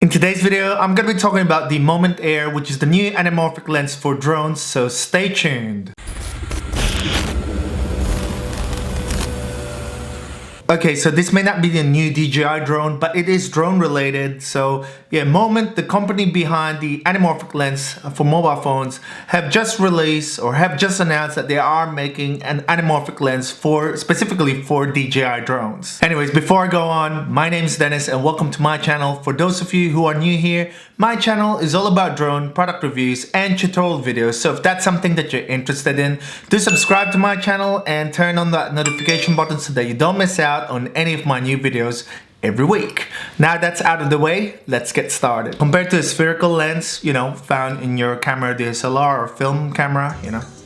In today's video, I'm going to be talking about the Moment Air, which is the new anamorphic lens for drones, so stay tuned. Okay, so this may not be the new DJI drone, but it is drone related. So yeah, Moment, the company behind the anamorphic lens for mobile phones, have just released or have just announced that they are making an anamorphic lens specifically for DJI drones. Anyways, before I go on, my name is Dennis and welcome to my channel. For those of you who are new here, my channel is all about drone product reviews and tutorial videos. So if that's something that you're interested in, do subscribe to my channel and turn on that notification button so that you don't miss out on any of my new videos every week. Now that's out of the way, let's get started. Compared to a spherical lens, found in your camera DSLR or film camera,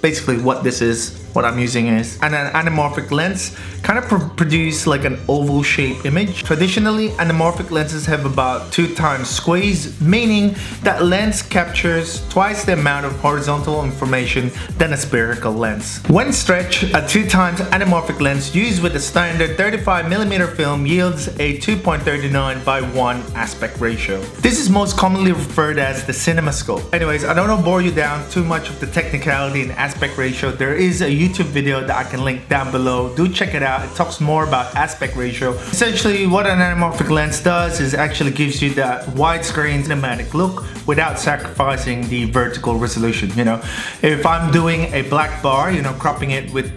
basically what this is, what I'm using is an anamorphic lens, kind of produce like an oval shaped image. Traditionally, anamorphic lenses have about 2 times squeeze, meaning that lens captures twice the amount of horizontal information than a spherical lens. When stretched, a 2 times anamorphic lens used with a standard 35mm film yields a 2.39 by 1 aspect ratio. This is most commonly referred as the CinemaScope. Anyways, I don't want to bore you down too much of the technicality and aspect ratio. There is a YouTube video that I can link down below. Do check it out. It talks more about aspect ratio. Essentially, what an anamorphic lens does is actually gives you that widescreen cinematic look without sacrificing the vertical resolution. If I'm doing a black bar, cropping it with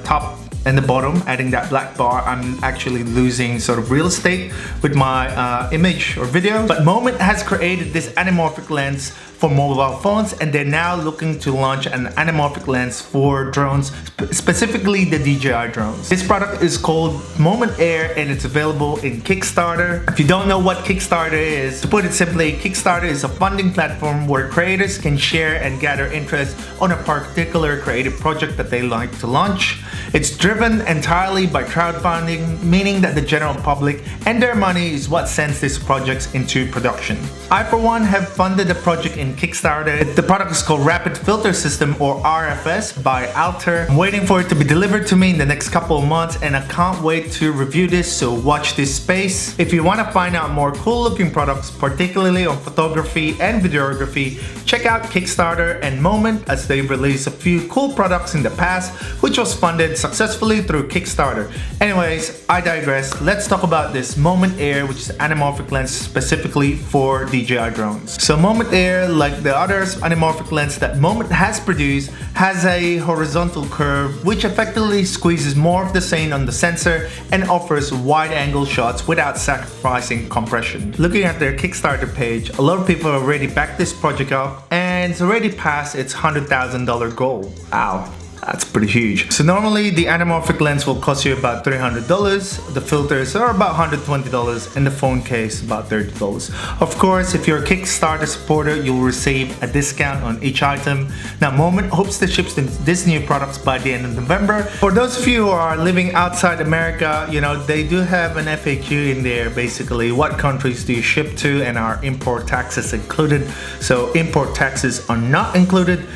top and the bottom, adding that black bar, I'm actually losing sort of real estate with my image or video. But Moment has created this anamorphic lens for mobile phones, and they're now looking to launch an anamorphic lens for drones, specifically the DJI drones. This product is called Moment Air and it's available in Kickstarter. If you don't know what Kickstarter is, to put it simply, Kickstarter is a funding platform where creators can share and gather interest on a particular creative project that they like to launch. It's driven entirely by crowdfunding, meaning that the general public and their money is what sends these projects into production. I, for one, have funded a project in Kickstarter. The product is called Rapid Filter System, or RFS, by Alter. I'm waiting for it to be delivered to me in the next couple of months and I can't wait to review this, so watch this space. If you want to find out more cool looking products, particularly on photography and videography, check out Kickstarter and Moment, as they've released a few cool products in the past, which was funded successfully through Kickstarter. Anyways, I digress. Let's talk about this Moment Air, which is an anamorphic lens specifically for DJI drones. So Moment Air, like the other anamorphic lens that Moment has produced, has a horizontal curve which effectively squeezes more of the scene on the sensor and offers wide angle shots without sacrificing compression. Looking at their Kickstarter page, a lot of people already backed this project up and it's already passed its $100,000 goal. Wow. That's pretty huge. So normally the anamorphic lens will cost you about $300, the filters are about $120, and the phone case about $30. Of course, if you're a Kickstarter supporter, you'll receive a discount on each item. Now Moment hopes to ship this new products by the end of November. For those of you who are living outside America, they do have an FAQ in there, basically what countries do you ship to and are import taxes included. So import taxes are not included.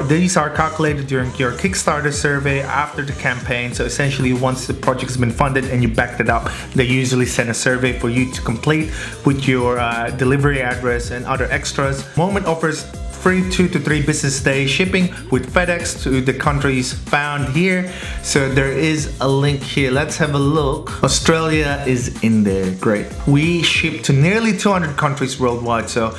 These are calculated during your Kickstarter survey after the campaign. So essentially, once the project's been funded and you backed it up, they usually send a survey for you to complete with your delivery address and other extras. Moment offers free 2 to 3 business day shipping with FedEx to the countries found here. So there is a link here. Let's have a look. Australia is in there. Great. We ship to nearly 200 countries worldwide. So,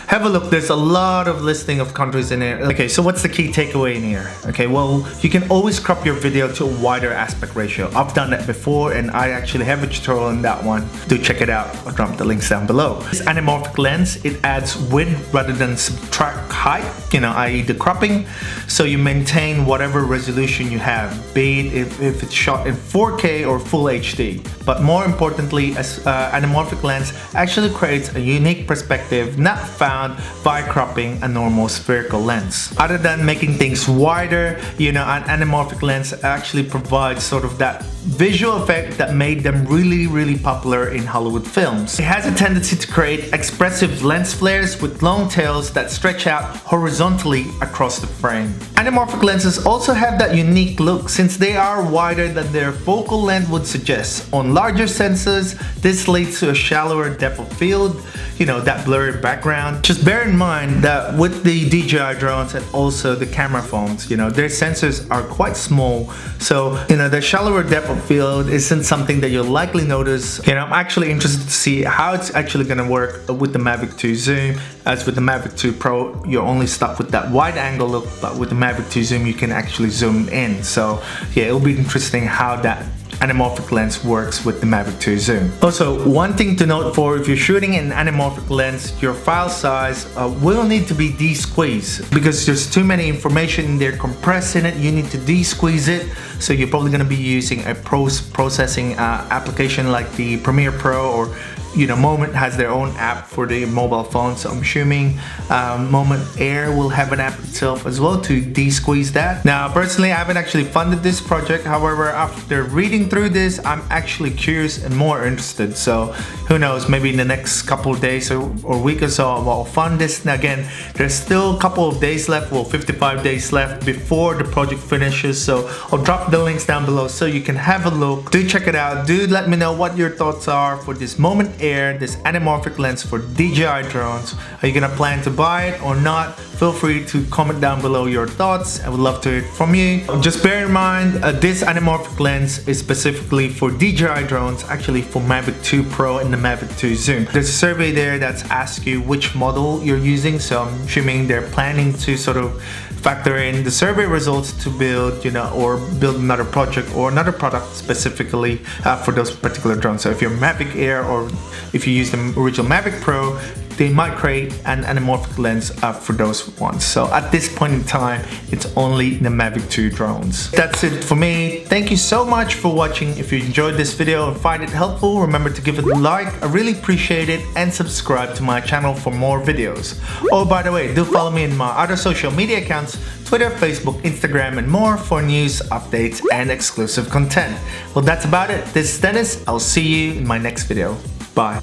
have a look. There's a lot of listing of countries in there. Okay, so what's the key takeaway in here? Okay, well, you can always crop your video to a wider aspect ratio. I've done that before and I actually have a tutorial on that one. Do check it out. I'll drop the links down below. This anamorphic lens, it adds width rather than subtract height, i.e. the cropping. So you maintain whatever resolution you have, be it if it's shot in 4K or Full HD. But more importantly, anamorphic lens actually creates a unique perspective not found by cropping a normal spherical lens. Other than making things wider, an anamorphic lens actually provides sort of that visual effect that made them really popular in Hollywood films. It has a tendency to create expressive lens flares with long tails that stretch out horizontally across the frame. Anamorphic lenses also have that unique look since they are wider than their focal length would suggest. On larger sensors, this leads to a shallower depth of field, you know, that blurry background. Just bear in mind that with the DJI drones and also the camera phones, you know, their sensors are quite small, so you know the shallower depth of field isn't something that you'll likely notice. You know, I'm actually interested to see how it's actually going to work with the Mavic 2 zoom. As with the Mavic 2 Pro, you're only stuck with that wide angle look, but with the Mavic 2 zoom you can actually zoom in. So yeah, it'll be interesting how that anamorphic lens works with the Mavic 2 zoom. Also, one thing to note for if you're shooting an anamorphic lens, your file size will need to be de-squeezed because there's too many information in there compressed in it. You need to de-squeeze it, so you're probably going to be using a processing application like the Premiere Pro, or you know, Moment has their own app for the mobile phone, so I'm assuming Moment Air will have an app itself as well to de-squeeze that. Now personally, I haven't actually funded this project, however after reading through this I'm actually curious and more interested, so who knows, maybe in the next couple of days or week or so I'll fund this. Now again, there's still a couple of days left, well 55 days left before the project finishes, so I'll drop the links down below so you can have a look. Do check it out. Do let me know what your thoughts are for this Moment Air, this anamorphic lens for DJI drones. Are you gonna plan to buy it or not? Feel free to comment down below your thoughts. I would love to hear from you. Just bear in mind this anamorphic lens is specifically for DJI drones, actually for Mavic 2 Pro and the Mavic 2 zoom. There's a survey there that's asked you which model you're using, so I'm assuming they're planning to sort of factor in the survey results to build, you know, or build another project or another product specifically for those particular drones. So if you're Mavic Air or if you use the original Mavic Pro, they might create an anamorphic lens for those ones. So at this point in time, it's only the Mavic 2 drones. That's it for me. Thank you so much for watching. If you enjoyed this video and find it helpful, remember to give it a like. I really appreciate it, and subscribe to my channel for more videos. Oh, by the way, do follow me in my other social media accounts, Twitter, Facebook, Instagram, and more for news, updates, and exclusive content. Well, that's about it. This is Dennis. I'll see you in my next video. Bye.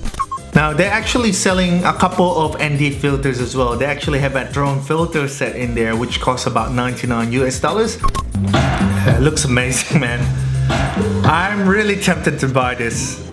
Now they're actually selling a couple of ND filters as well. They actually have a drone filter set in there which costs about 99 US dollars. It looks amazing, man. I'm really tempted to buy this.